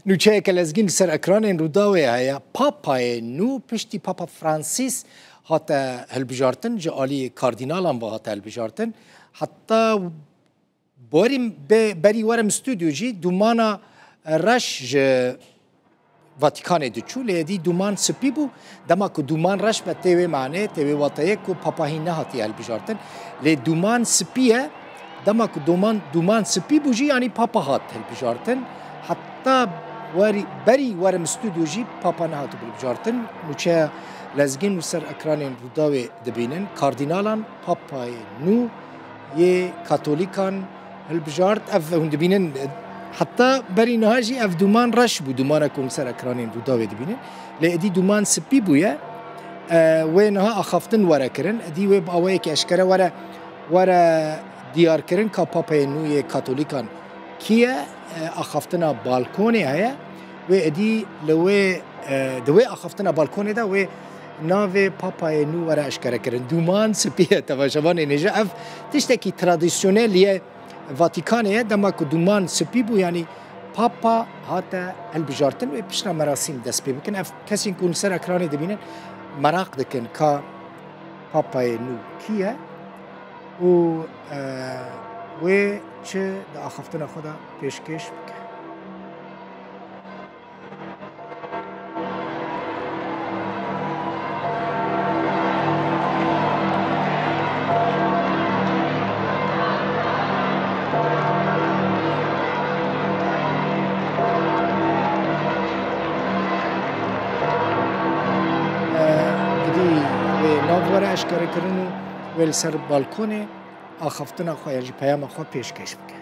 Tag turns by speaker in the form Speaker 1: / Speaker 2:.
Speaker 1: نوچه که لزگین سر اکران روداوی هیا پاپای نو پشتی پاپا فرانسیس حتی هلبجارتن جالی کاردینالان با حتی هلبجارتن حتی بری ورم استودیو جی دومانا رش واتیکان دچو لیدی دومان سپی بو دما که دومان رش به تیوی معنی تیوی واتایه که پاپاهی نهاتی هلبجارتن لی دومان سپیه دما که دومان سپی بو جی یعنی پاپا هات هلبجارتن حتی بری ورم استودیو جی پاپا نهاتو هلبجارتن نوچه لزگین و سر اکرانین روداوی دبینن کاردینالان پاپای نو یه کاتولیکان هلبجارت اف هون دبینن حتی بری نهاجی اف دومان رش بو دومان کن سر اکرانین روداوی دبینن لیدی دومان سپی بویه و نها اخافتن ورا کرن دی و باوی که اشکره ورا دیار کرن که پاپای نو یه کاتولیکان کیه اخافتنا بالکونی هیا و ادی لوی دوی اخافتنا بالکونی دا و ناو پاپای نو ورا اشکره کرن دومان سپیه تفاشبان نجا اف تشتکی ترادیسیونلیه واتیکانه دما که دومان سپی بو یعنی پاپا هاتا البجارتن و پشنا مراسم دست پی بکن اف کسی کن سر اکرانی دبینن مراق دکن که پاپای نو کیه و چه دا اخافتنا خدا پیشکش بکن ناوره اشکره کردن و سر بالکونه آخفتن آخواه پیام آخواه پیشکش بکن